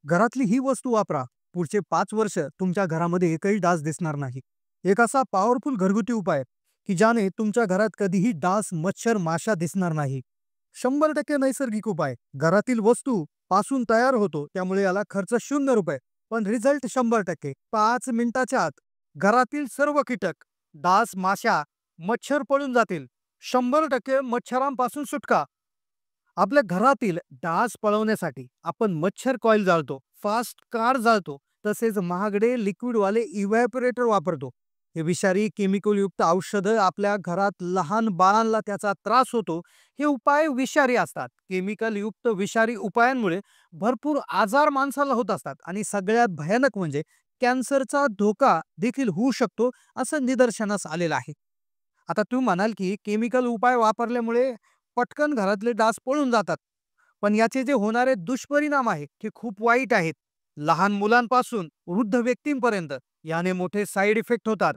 घरातली ही वस्तू वापरा. पुढचे 5 वर्ष तुमच्या घरामध्ये एकही डास दिसणार नाही. एक असा पॉवरफुल घरगुती उपाय की ज्याने तुमच्या घरात कधीही डास, मच्छर, माशा दिसणार नाही. 100% नैसर्गिक उपाय. घरातील वस्तू पासून तयार होतो, त्यामुळे याला खर्च ₹0. पण रिझल्ट 100%. 5 मिनिटाच्या आत घरातील सर्व कीटक, डास, माशा, मच्छर पळून जातील. 100% मच्छरांपासून सुटका. आपल्या घरातील डास पळवण्यासाठी आपण मच्छर कॉईल जाळतो, फास्ट कार जाळतो, तसेच महागडे लिक्विडवाले इव्हॅपोरेटर वापरतो. हे विषारी केमिकल युक्त औषधं आपल्या घरात लहान बाळांना त्याचा त्रास होतो. हे उपाय विषारी असतात. केमिकल युक्त विषारी उपायांमुळे भरपूर आजार माणसाला होत असतात आणि सगळ्यात भयानक म्हणजे कॅन्सरचा धोका देखील होऊ शकतो, असं निदर्शनास आलेलं आहे. आता तुम्ही म्हणाल की केमिकल उपाय वापरल्यामुळे पटकन घरातले डास पळून जातात. पण याचे जे होणारे दुष्परिणाम आहेत ते खूप वाईट आहेत. लहान मुलांपासून वृद्ध व्यक्तींपर्यंत याने मोठे साइड इफेक्ट होतात.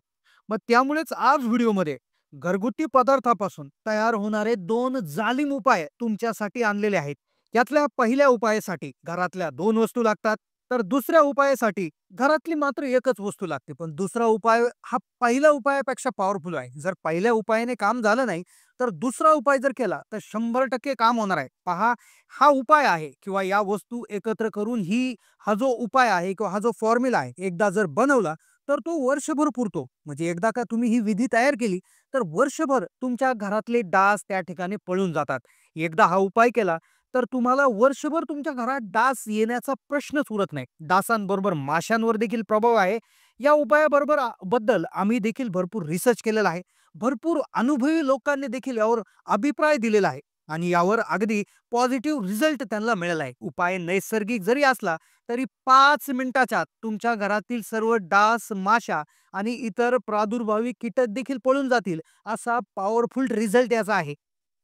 मग त्यामुळेच आज व्हिडिओमध्ये घरगुती पदार्थापासून तयार होणारे 2 जालीम उपाय तुमच्यासाठी आणलेले आहेत. यातल्या पहिल्या उपायासाठी घरातल्या 2 वस्तू लागतात, तर दुसऱ्या उपायासाठी घरातली मात्र एकच वस्तू लागते. पण दुसरा उपाय हा पहिल्या उपायापेक्षा पॉवरफुल आहे. जर पहिल्या उपायाने काम झालं नाही, तर दुसरा उपाय जर केला तर 100% काम होणार आहे. पहा, हा उपाय आहे किंवा या वस्तू एकत्र करून हा जो उपाय आहे किंवा हा जो फॉर्म्युला आहे, एकदा जर बनवला तर तो वर्षभर पुरतो. म्हणजे एकदा का तुम्ही ही विधी तयार केली, तर वर्षभर तुमच्या घरातले डास त्या ठिकाणी पळून जातात. एकदा हा उपाय केला, तर तुम्हाला वर्षभर तुमच्या घरात डास येण्याचा प्रश्नच उरत नाही. डासांबरोबर माशांवर देखील प्रभाव आहे. या उपायाबरोबर बद्दल आम्ही देखील भरपूर रिसर्च केलेला आहे. भरपूर अनुभवी लोकांनी देखील यावर अभिप्राय दिलेला आहे आणि यावर अगदी पॉझिटिव्ह रिझल्ट त्यांना मिळाला आहे. उपाय नैसर्गिक जरी असला तरी 5 मिनिटाच्या आत तुमच्या घरातील सर्व डास, माशा आणि इतर प्रादुर्भावी कीटक देखील पळून जातील, असा पॉवरफुल रिझल्ट याचा आहे.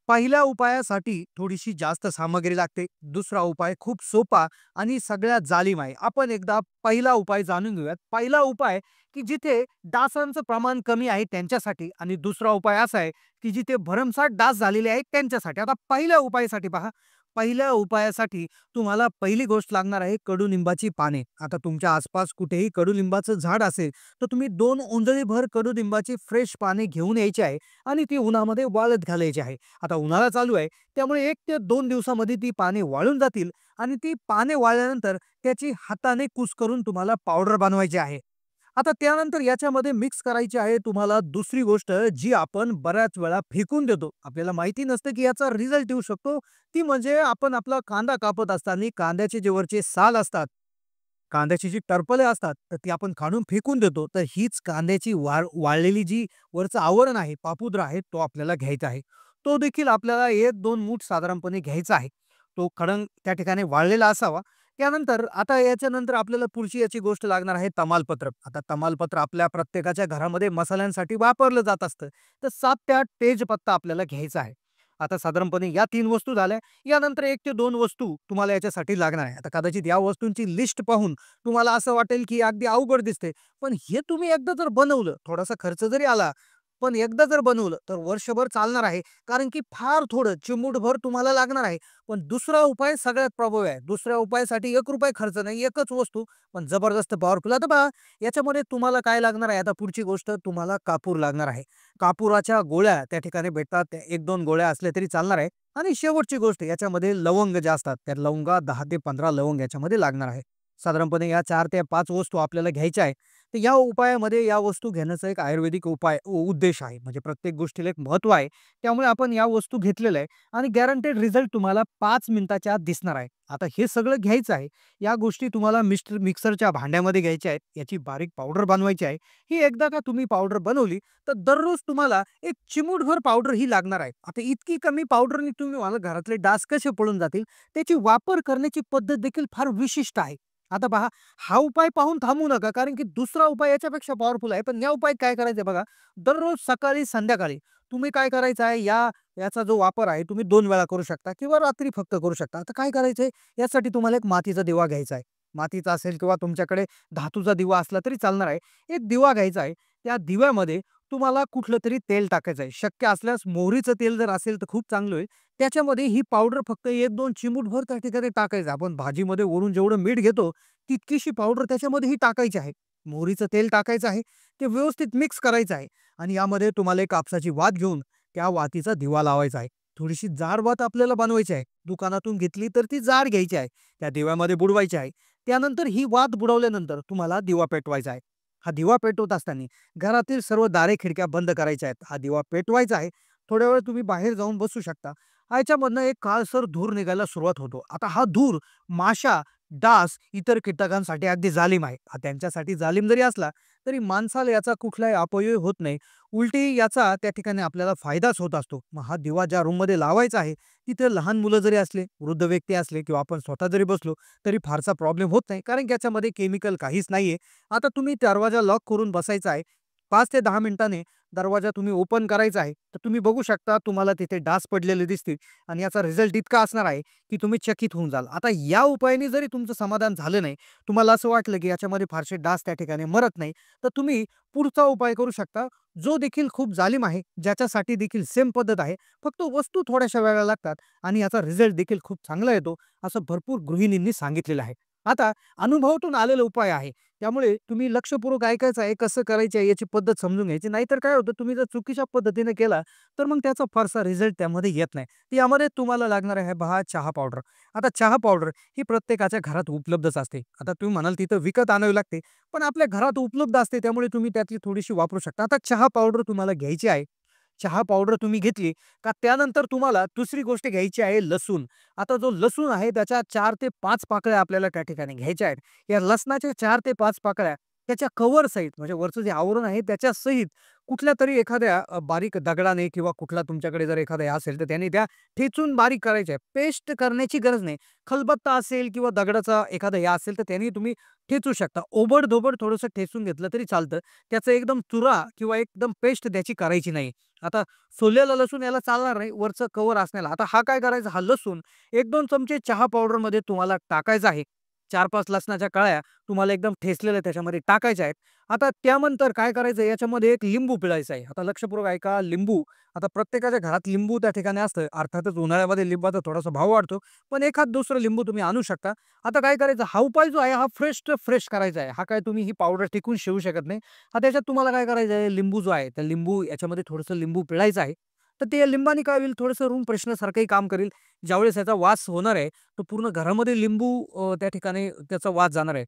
पहिल्या उपायासाठी थोडीशी जास्त सामग्री लागते. दुसरा उपाय खूप सोपा आणि सगळ्यात जालीम आहे. आपण एकदा पहिला उपाय जाणून घेऊयात. पहिला उपाय की जिथे डासांचं प्रमाण कमी आहे त्यांच्यासाठी, आणि दुसरा उपाय असा आहे की जिथे भरमसाठ डास झालेले आहेत त्यांच्यासाठी. आता पहिल्या उपायासाठी पहा. पहिल्या उपायासाठी तुम्हाला पहिली गोष्ट लागणार आहे कडुनिंबाची पाने. आता तुमच्या आसपास कुठेही कडुलिंबाचं झाड असेल, तर तुम्ही 2 ओंजळीभर कडुलिंबाची फ्रेश पाने घेऊन यायची आहे आणि ती उन्हामध्ये वाळत घालायची आहे. आता उन्हाळा चालू आहे, त्यामुळे 1 ते 2 दिवसामध्ये ती पाने वाळून जातील आणि ती पाने वाळल्यानंतर त्याची हाताने करून तुम्हाला पावडर बनवायची आहे. आता त्यानंतर याच्यामध्ये मिक्स करायची आहे तुम्हाला दुसरी गोष्ट, जी आपण बऱ्याच वेळा फेकून देतो. आपल्याला माहिती नसतं की याचा रिझल्ट येऊ शकतो. ती म्हणजे आपण आपला कांदा कापत असताना कांद्याचे जे वरचे साल असतात, कांद्याची जी टरफले असतात, तर ती आपण काढून फेकून देतो. तर हीच कांद्याची वाळलेली जी वरचं आवरण आहे, पापुद्रा आहे, तो आपल्याला घ्यायचा आहे. तो देखील आपल्याला 1-2 मूठ साधारणपणे घ्यायचा आहे. तो खडंग त्या ठिकाणी वाळलेला असावा. त्यानंतर आता याच्यानंतर आपल्याला पुढची याची गोष्ट लागणार आहे तमालपत्र. आता तमालपत्र आपल्या प्रत्येकाच्या घरामध्ये मसाल्यांसाठी वापरलं जात असतं. तर 7 ते 8 तेजपत्ता आपल्याला घ्यायचा आहे. आता साधारणपणे या 3 वस्तू झाल्या. यानंतर 1 ते 2 वस्तू तुम्हाला याच्यासाठी लागणार आहे. आता कदाचित या वस्तूंची लिस्ट पाहून तुम्हाला असं वाटेल की अगदी अवघड दिसते. पण हे तुम्ही एकदा जर बनवलं, थोडासा खर्च जरी आला, पण एकदा जर बनवलं तर वर्षभर चालणार आहे. कारण की फार थोडं चिमूटभर तुम्हाला लागणार आहे. पण दुसरा उपाय सगळ्यात प्रभावी आहे. दुसऱ्या उपायासाठी ₹1 खर्च नाही, एकच वस्तू, पण जबरदस्त पॉवरफुल. आता पहा, याच्यामध्ये तुम्हाला काय लागणार आहे, आता पुढची गोष्ट तुम्हाला कापूर लागणार आहे. कापुराच्या गोळ्या त्या ठिकाणी भेटतात. त्या 1-2 गोळ्या असल्या तरी चालणार आहे. आणि शेवटची गोष्ट याच्यामध्ये लवंग ज्या असतात, त्या लवंगा 10 ते 15 लवंग याच्यामध्ये लागणार आहे. साधारणपणे या 4 ते 5 वस्तू आपल्याला घ्यायच्या आहे. तर या उपायामध्ये या वस्तू घेण्याचा एक आयुर्वेदिक उद्देश आहे. म्हणजे प्रत्येक गोष्टीला एक महत्त्व आहे. त्यामुळे आपण या वस्तू घेतलेल्या आहे आणि गॅरंटेड रिझल्ट तुम्हाला 5 मिनिटाच्या आत दिसणार आहे. आता हे सगळं घ्यायचं आहे. या गोष्टी तुम्हाला मिक्सरच्या भांड्यामध्ये घ्यायच्या आहेत. याची बारीक पावडर बनवायची आहे. ही एकदा का तुम्ही पावडर बनवली, तर दररोज तुम्हाला एक चिमूटभर पावडर ही लागणार आहे. आता इतकी कमी पावडरनी तुम्ही मला घरातले डास कसे पळून जातील, त्याची वापर करण्याची पद्धत देखील फार विशिष्ट आहे. आता पहा, हा उपाय पाहून थांबू नका, कारण की दुसरा उपाय याच्यापेक्षा पॉवरफुल आहे. पण या उपायात काय करायचंय बघा, दररोज सकाळी, संध्याकाळी तुम्ही काय करायचं आहे, याचा जो वापर आहे तुम्ही 2 वेळा करू शकता किंवा रात्री फक्त करू शकता. आता काय करायचंय, यासाठी तुम्हाला एक मातीचा दिवा घ्यायचा आहे. मातीचा असेल किंवा तुमच्याकडे धातूचा दिवा असला तरी चालणार आहे. एक दिवा घ्यायचा आहे. त्या दिव्यामध्ये तुम्हाला कुठलं तरी तेल टाकायचं आहे. शक्य असल्यास मोहरीचं तेल जर असेल तर खूप चांगलं होईल. त्याच्यामध्ये ही पावडर फक्त 1-2 चिमूटभर त्या ठिकाणी टाकायचं. आपण भाजीमध्ये वरून जेवढं मीठ घेतो, तितकीशी पावडर त्याच्यामध्येही टाकायची आहे. मोहरीचं तेल टाकायचं आहे. ते व्यवस्थित मिक्स करायचं आहे आणि यामध्ये तुम्हाला एक कापसाची वात घेऊन त्या वातीचा दिवा लावायचा आहे. थोडीशी जाड वात आपल्याला बनवायची आहे. दुकानातून घेतली तर ती जाड घ्यायची आहे. त्या दिव्यामध्ये बुडवायची आहे. त्यानंतर ही वात बुडवल्यानंतर तुम्हाला दिवा पेटवायचा आहे. हा दिवा पेटवत असताना घरातील सर्व दारे खिडक्या बंद करायच्या आहेत. हा दिवा पेटवायचा आहे. थोड्या वेळ तुम्ही बाहेर जाऊन बसू शकता. ह्याच्यामधनं एक काळसर धूर निघायला सुरुवात होतो. आता हा धूर माशा, डास, इतर कीटकांसाठी अगदी जालीम आहे. हा त्यांच्यासाठी जालीम जरी असला, तरी माणसाला याचा कुठलाही अपव्यय होत नाही. उलटी याचा त्या ठिकाणी आपल्याला फायदाच होत असतो. मग हा दिवा ज्या रूममध्ये लावायचा आहे, तिथे लहान मुलं जरी असले, वृद्ध व्यक्ती असले किंवा आपण स्वतः जरी बसलो, तरी फारसा प्रॉब्लेम होत नाही. कारण की याच्यामध्ये केमिकल काहीच नाहीये. आता तुम्ही दरवाजा लॉक करून बसायचा आहे. 5 ते 10 मिनिटांनी दरवाजा तुम्ही ओपन करायचा आहे. तर तुम्ही बघू शकता तुम्हाला तिथे डास पडलेले दिसतील आणि याचा रिझल्ट इतका असणार आहे, की तुम्ही चकित होऊन जाल. आता या उपायाने जरी तुमचं समाधान झालं नाही, तुम्हाला असं वाटलं की याच्यामध्ये फारसे डास त्या ठिकाणी मरत नाही, तर तुम्ही पुढचा उपाय करू शकता, जो देखील खूप जालीम आहे, ज्याच्यासाठी देखील सेम पद्धत आहे. फक्त वस्तू थोड्याशा वेगळ्या लागतात आणि याचा रिझल्ट देखील खूप चांगला येतो, असं भरपूर गृहिणींनी सांगितलेलं आहे. आता अनुभवातून आलेला उपाय आहे. त्यामुळे तुम्ही लक्षपूर्वक ऐकायचं आहे, कसं करायचं आहे याची पद्धत समजून घ्यायची. नाहीतर काय होतं तुम्ही जर चुकीच्या पद्धतीने केला, तर मग त्याचा फारसा रिझल्ट त्यामध्ये येत नाही. तर यामध्ये तुम्हाला लागणार आहे पहा चहा पावडर. आता चहा पावडर ही प्रत्येकाच्या घरात उपलब्धच असते. आता तुम्ही म्हणाल तिथं विकत आणावी लागते, पण आपल्या घरात उपलब्ध असते त्यामुळे तुम्ही त्यातली थोडीशी वापरू शकता. आता चहा पावडर तुम्हाला घ्यायची आहे. चहा पावडर तुम्ही घेतली का त्यानंतर तुम्हाला दुसरी गोष्ट घ्यायची आहे लसूण. आता जो लसूण आहे त्याच्या 4 ते 5 पाकळ्या आपल्याला त्या ठिकाणी घ्यायच्या आहेत. या लसणाच्या 4 ते 5 पाकळ्या त्याच्या कव्हर सहित म्हणजे वरचं जे आवरण आहे त्याच्या सहित कुठल्यातरी एखाद्या बारीक दगडाने किंवा कुठला तुमच्याकडे जर एखादा हे असेल तर त्याने त्या ठेचून बारीक करायच्या. पेस्ट करण्याची गरज नाही. खलबत्ता असेल किंवा दगडाचा एखादा हे असेल तर त्याने तुम्ही ठेचू शकता. ओबड-धोबड थोडंसं ठेचून घेतलं तरी चालतं. त्याचं एकदम चुरा किंवा एकदम पेस्ट त्याची करायची नाही. आता सोललेलं लसूण याला चालणार नाही, वरचं कव्हर असण्याला. आता हा काय करायचा, हा लसूण 1-2 चमचे चहा पावडरमध्ये तुम्हाला टाकायचा आहे. 4-5 लसणाच्या कळ्या तुम्हाला एकदम ठेचलेल्या त्याच्यामध्ये टाकायच्या आहेत. आता त्यानंतर काय करायचं याच्यामध्ये एक लिंबू पिळायचा आहे. आता लक्षपूर्वक ऐका, लिंबू आता प्रत्येकाच्या घरात लिंबू त्या ठिकाणी असतं. अर्थातच उन्हाळ्यामध्ये लिंबाचा थोडासा भाव वाढतो, पण एखाद दुसरं लिंबू तुम्ही आणू शकता. आता काय करायचं, हा उपाय जो आहे हा फ्रेश फ्रेश करायचा आहे. हा काय तुम्ही ही पावडर टिकवून ठेवू शकत नाही. त्याच्यात तुम्हाला काय करायचं आहे, लिंबू जो आहे, त्या लिंबू याच्यामध्ये थोडंसं लिंबू पिळायचं आहे. तर ते लिंबाने काय होईल, थोडंसं रूम फ्रेशनरसारखंही काम करेल. ज्यावेळेस याचा वास होणार आहे, तर पूर्ण घरामध्ये लिंबू त्या ठिकाणी त्याचा वास जाणार आहे.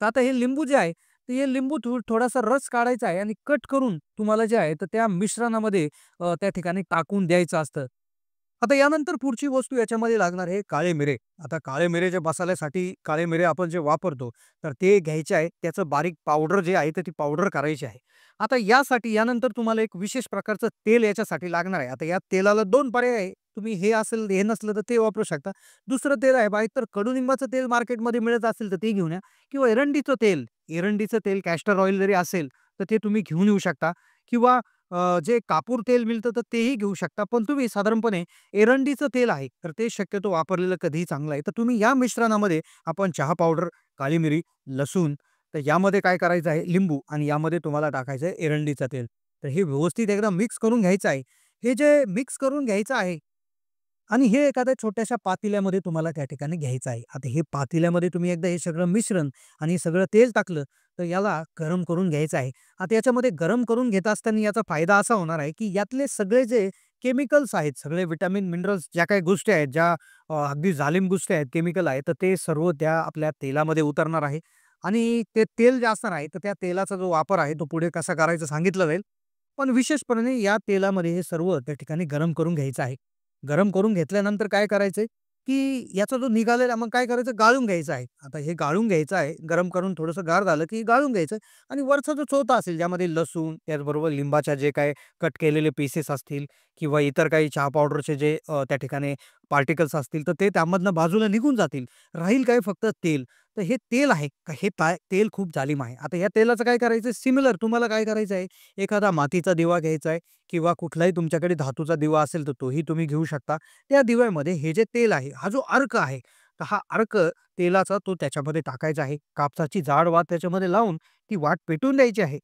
तर आता हे लिंबू जे आहे, तर हे लिंबू थोडासा रस काढायचा आहे आणि कट करून तुम्हाला जे आहे, तर त्या मिश्रणामध्ये त्या ठिकाणी टाकून द्यायचं असतं. आता यानंतर पुढची वस्तू याच्यामध्ये लागणार आहे काळे मिरे. आता काळे मिरेच्या मसाल्यासाठी काळे मिरे आपण जे वापरतो, तर ते घ्यायचे आहे. त्याचं बारीक पावडर जे आहे, तर ती पावडर करायची आहे. आता यासाठी यानंतर तुम्हाला एक विशेष प्रकारचं तेल याच्यासाठी लागणार आहे. आता या तेलाला 2 पर्याय आहे. तुम्ही हे असेल, हे नसलं तर ते वापरू शकता. दुसरं तेल आहे बघा, एकतर कडुनिंबाचं तेल मार्केटमध्ये मिळत असेल तर ते घेऊन या किंवा एरंडीचं तेल, एरंडीचं तेल कॅस्टर ऑइल जरी असेल, तर ते तुम्ही घेऊन येऊ शकता किंवा जे कापूर तेल मिळतं तर तेही घेऊ शकता. पण तुम्ही साधारणपणे एरंडीचं तेल आहे, तर ते शक्यतो वापरलेलं कधीही चांगलं आहे. तर तुम्ही या मिश्रणामध्ये आपण चहा पावडर, काळी मिरी, लसूण, तर यामध्ये काय करायचं आहे लिंबू आणि यामध्ये तुम्हाला टाकायचं आहे एरंडीचं तेल. तर हे व्यवस्थित एकदा मिक्स करून घ्यायचं आहे. हे जे मिक्स करून घ्यायचं आहे आणि हे एखाद्या छोट्याशा पातेल्यामध्ये तुम्हाला त्या ठिकाणी घ्यायचं आहे. आता हे पातेल्यामध्ये तुम्ही एकदा हे सगळं मिश्रण आणि हे सगळं तेल टाकलं, तर याला गरम करून घ्यायचं आहे. आता याच्यामध्ये गरम करून घेत असताना याचा फायदा असा होणार आहे, की यातले सगळे जे केमिकल्स आहेत, सगळे व्हिटॅमिन, मिनरल्स ज्या काही गोष्टी आहेत, ज्या अगदी जालीम गोष्टी आहेत, केमिकल आहेत, तर ते सर्व त्या आपल्या तेलामध्ये उतरणार आहे आणि ते तेल जे असणार आहे, तर त्या तेलाचा जो वापर आहे, तो पुढे कसा करायचा सांगितलं जाईल. पण विशेषपणे या तेलामध्ये हे सर्व त्या ठिकाणी गरम करून घ्यायचं आहे. गरम करून घेतल्यानंतर काय करायचंय, की याचा जो निघालेला मग काय करायचं गाळून घ्यायचं आहे. आता हे गाळून घ्यायचं आहे. गरम करून थोडंसं गार झालं, की गाळून घ्यायचं आणि वरचा जो चोथा असेल ज्यामध्ये लसूण, त्याचबरोबर लिंबाच्या जे काही कट केलेले पीसेस असतील किंवा इतर काही चहा पावडरचे जे त्या ठिकाणी पार्टिकल्स असतील, तर ते त्यामधनं बाजूला निघून जातील. राहील काय फक्त तेल. तर हे तेल आहे का हे तेल खूप जालीम आहे. आता या तेलाचं काय करायचं सिमिलर तुम्हाला काय करायचं आहे, एखादा मातीचा दिवा घ्यायचा आहे किंवा कुठलाही तुमच्याकडे धातूचा दिवा असेल तर तोही तुम्ही घेऊ शकता. त्या दिव्यामध्ये हे जे तेल आहे, हा जो अर्क आहे, तर हा अर्क तेलाचा तो त्याच्यामध्ये टाकायचा आहे. कापसाची जाड वात त्याच्यामध्ये लावून ती वात पेटवून द्यायची आहे.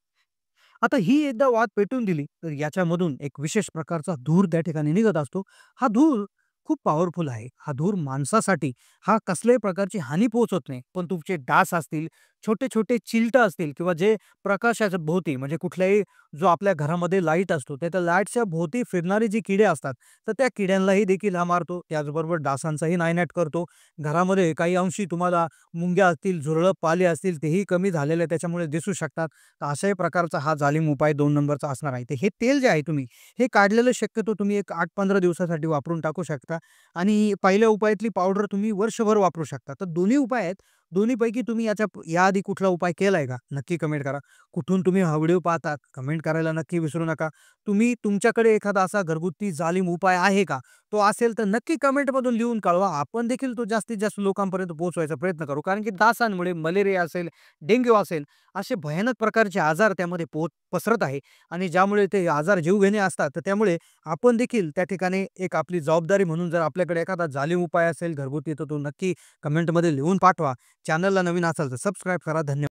आता ही एकदा वात पेटून दिली, तर याच्यामधून एक विशेष प्रकारचा धूर त्या ठिकाणी निघत असतो. हा धूर खूप पॉवरफुल आहे. हा धूर माणसासाठी हा कसल्याही प्रकारची हानी पोहोचवत नाही. पण तुमचे डास असतील, छोटे-छोटे चिलटं असतील किंवा जे प्रकाशाच्या भोवती म्हणजे कुठल्याही जो आपल्या घरामध्ये लाईट असतो, त्या त्या लाईटच्या भोवती फिरणारे जे किडे असतात, तर त्या किड्यांनाही देखील हा मारतो. त्याचबरोबर डासांचाही नायनाट करतो. घरामध्ये काही अंशी तुम्हाला मुंग्या असतील, झुरळं पाले असतील, तेही कमी झालेले त्याच्यामुळे दिसू शकतात. तर अशाही प्रकारचा हा जालीम उपाय 2 नंबरचा असणार आहे. तर हे तेल जे आहे तुम्ही, हे काढलेलं शक्यतो तुम्ही एक 8-15 दिवसासाठी वापरून टाकू शकता आणि पहिल्या उपायातली पावडर तुम्ही वर्षभर वापरू शकता. तर दोन्ही उपाय आहेत. दोन्हीपैकी तुम्ही याआधी कुठला उपाय केलाय का? नक्की कमेंट करा. कुठून तुम्ही हा व्हिडिओ पाहतात, कमेंट करायला नक्की विसरू नका. तुम्ही तुमच्याकडे एखादा असा घरगुती जालीम उपाय आहे का? तो असेल तर नक्की कमेंटमधून लिहून कळवा. आपण देखील तो जास्तीत जास्त लोकांपर्यंत पोहोचवायचा प्रयत्न करू. कारण की डासांमुळे मलेरिया असेल, डेंग्यू असेल, असे भयानक प्रकारचे आजार त्यामध्ये पसरत आहे आणि ज्यामुळे ते आजार जीवघेणे असतात. तर त्यामुळे आपण देखील त्या ठिकाणी एक आपली जबाबदारी म्हणून जर आपल्याकडे एखादा जालीम उपाय असेल घरगुती, तर तो नक्की कमेंटमध्ये लिहून पाठवा. चॅनलला नवीन असाल तर सबस्क्राईब करा. धन्यवाद.